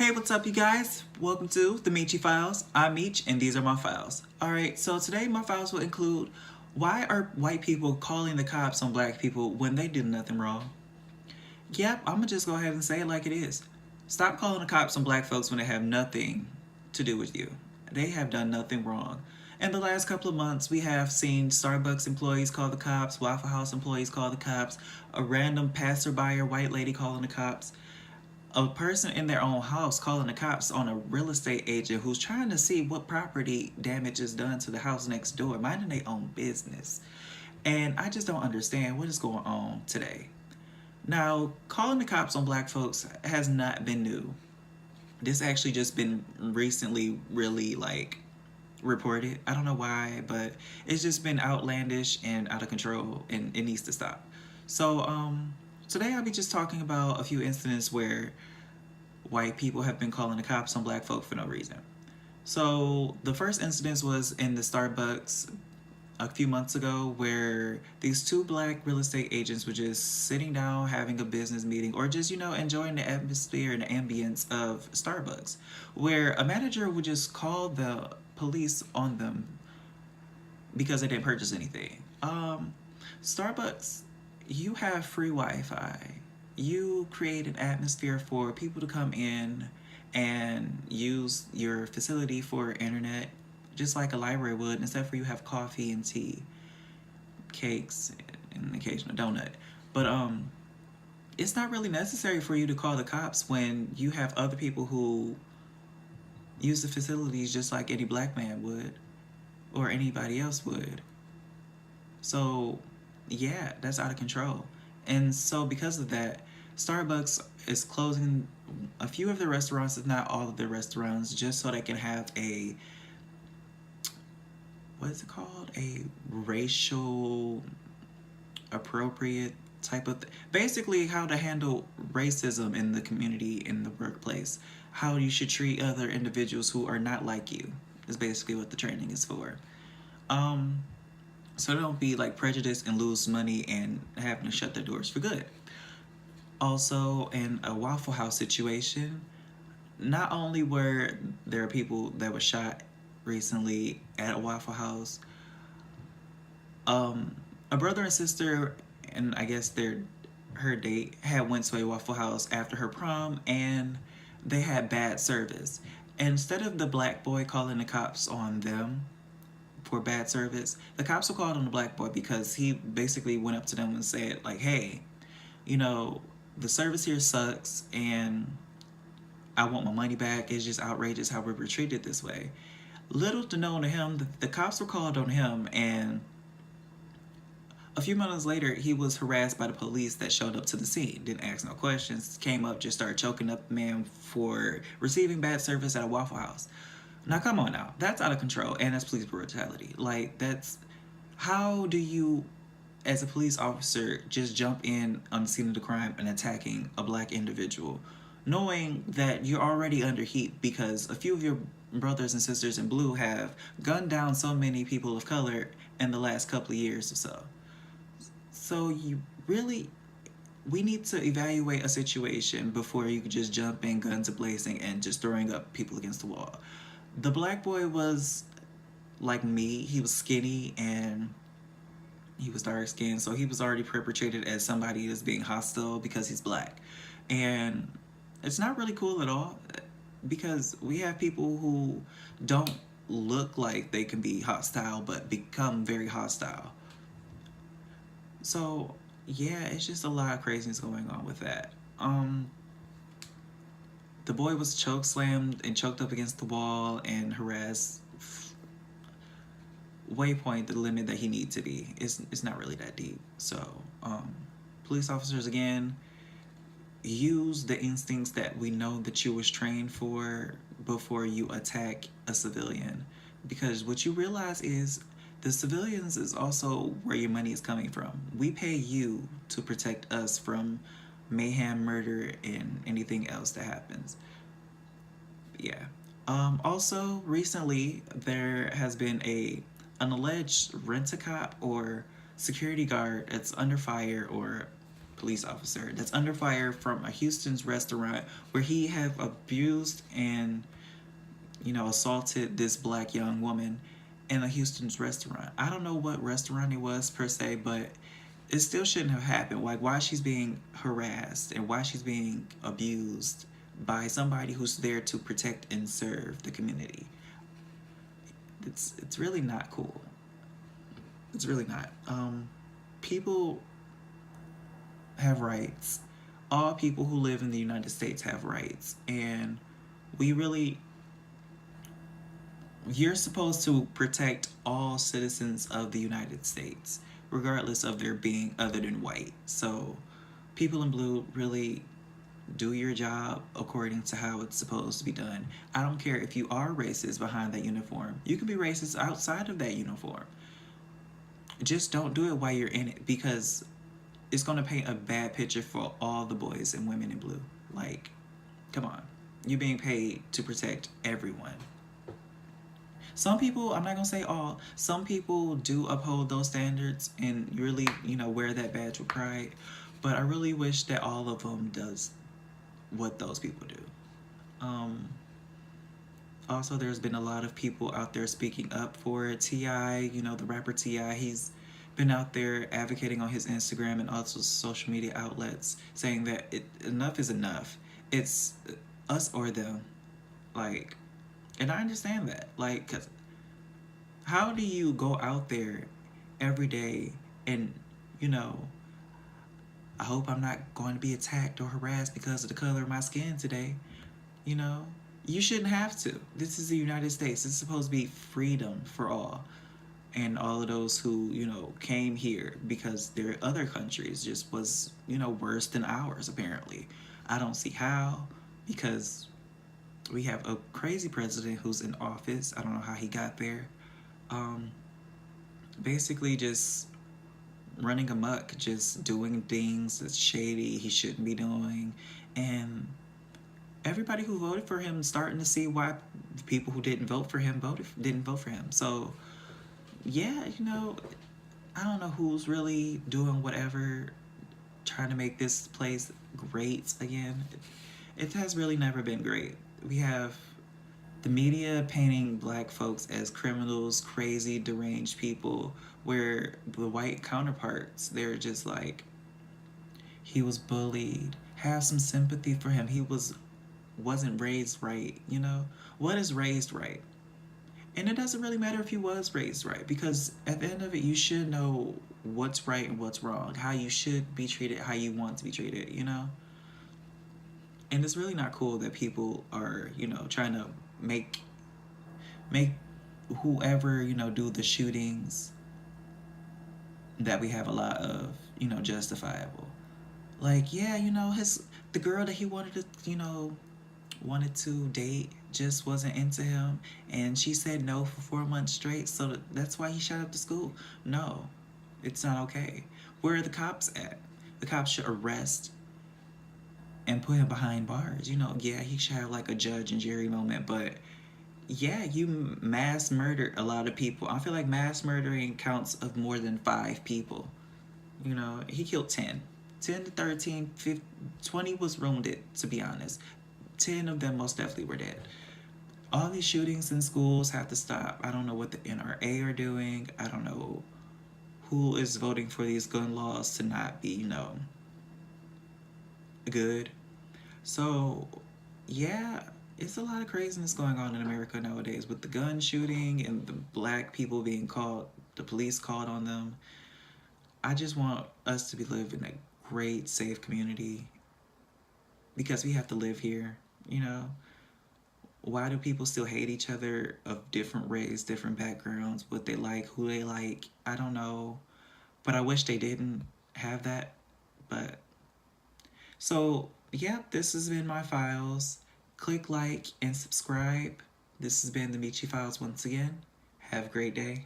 Hey, what's up, you guys? Welcome to the Meechy Files. I'm Meech, and these are my files. Alright, so today my files will include why are white people calling the cops on black people when they did nothing wrong? Yep, I'm gonna just go ahead and say it like it is. Stop calling the cops on black folks when they have nothing to do with you. They have done nothing wrong. In the last couple of months, we have seen Starbucks employees call the cops, Waffle House employees call the cops, a random passerby or white lady calling the cops, a person in their own house calling the cops on a real estate agent who's trying to see what property damage is done to the house next door, minding their own business. And I just don't understand what is going on today. Now, calling the cops on black folks has not been new. This actually just been recently really reported. I don't know why, but it's just been outlandish and out of control and it needs to stop. So, today I'll be just talking about a few incidents where white people have been calling the cops on black folk for no reason. So the first incident was in the Starbucks a few months ago where these two black real estate agents were just sitting down having a business meeting or just, enjoying the atmosphere and the ambience of Starbucks, where a manager would just call the police on them because they didn't purchase anything. Starbucks, you have free Wi-Fi. You create an atmosphere for people to come in and use your facility for internet, just like a library would, except for you have coffee and tea, cakes, and an occasional donut. But it's not really necessary for you to call the cops when you have other people who use the facilities just like any black man would or anybody else would. So yeah, that's out of control. And so because of that, Starbucks is closing a few of their restaurants, if not all of their restaurants, just so they can have what is it called? A racial appropriate type of basically how to handle racism in the community, in the workplace. How you should treat other individuals who are not like you is basically what the training is for. So don't be prejudiced and lose money and having to shut their doors for good. Also, in a Waffle House situation, not only were there people that were shot recently at a Waffle House, a brother and sister, and I guess her date had went to a Waffle House after her prom, and they had bad service. And instead of the black boy calling the cops on them for bad service, the cops were called on the black boy because he basically went up to them and said, hey, the service here sucks and I want my money back. It's just outrageous how we were treated this way. Little to known to him, the cops were called on him, and a few months later, he was harassed by the police that showed up to the scene. Didn't ask no questions, came up, just started choking up the man for receiving bad service at a Waffle House. Now, come on now. That's out of control, and that's police brutality. How do you, as a police officer, just jump in on the scene of the crime and attacking a black individual, knowing that you're already under heat because a few of your brothers and sisters in blue have gunned down so many people of color in the last couple of years or so. So we need to evaluate a situation before you can just jump in guns a-blazing and just throwing up people against the wall. The black boy was like me. He was skinny and he was dark skinned, so he was already perpetrated as somebody that's being hostile because he's black. And it's not really cool at all because we have people who don't look like they can be hostile but become very hostile. So yeah, it's just a lot of craziness going on with that. The boy was choke slammed and choked up against the wall and harassed waypoint the limit that he needs to be. It's not really that deep. So police officers, again, use the instincts that we know that you was trained for before you attack a civilian, because what you realize is the civilians is also where your money is coming from. We pay you to protect us from mayhem, murder, and anything else that happens. Yeah. Also, recently, there has been an alleged rent-a-cop or security guard that's under fire or police officer that's under fire from a Houston's restaurant where he have abused and assaulted this black young woman in a Houston's restaurant. I don't know what restaurant it was per se, but it still shouldn't have happened. Like, why she's being harassed and why she's being abused by somebody who's there to protect and serve the community. It's really not cool. It's really not. People have rights. All people who live in the United States have rights, and we really you're supposed to protect all citizens of the United States, regardless of their being other than white. So, people in blue, really do your job according to how it's supposed to be done. I don't care if you are racist behind that uniform. You can be racist outside of that uniform. Just don't do it while you're in it, because it's going to paint a bad picture for all the boys and women in blue. Like, come on. You're being paid to protect everyone. Some people, I'm not going to say all, some people do uphold those standards and really, wear that badge with pride. But I really wish that all of them does what those people do. Also, there's been a lot of people out there speaking up for it. T.I., the rapper T.I., he's been out there advocating on his Instagram and also social media outlets, saying that enough is enough. It's us or them. Like, and I understand that. Like, 'cause how do you go out there every day and, I hope I'm not going to be attacked or harassed because of the color of my skin today. You shouldn't have to. This is the United States. It's supposed to be freedom for all. And all of those who, came here because their other countries just was, worse than ours, apparently. I don't see how, because we have a crazy president who's in office. I don't know how he got there. Basically just running amok, just doing things that's shady he shouldn't be doing. And everybody who voted for him starting to see why the people who didn't vote for him didn't vote for him. So, yeah, I don't know who's really doing whatever, trying to make this place great again. It has really never been great. We have the media painting black folks as criminals, crazy, deranged people, where the white counterparts, they're just like, he was bullied. Have some sympathy for him. He wasn't raised right, What is raised right? And it doesn't really matter if he was raised right, because at the end of it, you should know what's right and what's wrong, how you should be treated, how you want to be treated, And it's really not cool that people are, trying to make whoever, do the shootings that we have a lot of, justifiable. Like, yeah, the girl that he wanted to date just wasn't into him, and she said no for 4 months straight, so that's why he shot up the school. No, it's not okay. Where are the cops at? The cops should arrest and put him behind bars. Yeah, he should have like a judge and jury moment, but yeah, you mass murdered a lot of people. I feel like mass murdering counts of more than 5 people. He killed 10 to 13, 15, 20 was wounded, to be honest. 10 of them most definitely were dead. All these shootings in schools have to stop. I don't know what the NRA are doing. I don't know who is voting for these gun laws to not be, good. So, yeah, it's a lot of craziness going on in America nowadays with the gun shooting and the black people being called, the police called on them. I just want us to be living in a great, safe community, because we have to live here, Why do people still hate each other of different race, different backgrounds, what they like, who they like? I don't know. But I wish they didn't have that. But, so, yeah, this has been my files. Click like and subscribe. This has been the Michi Files once again. Have a great day.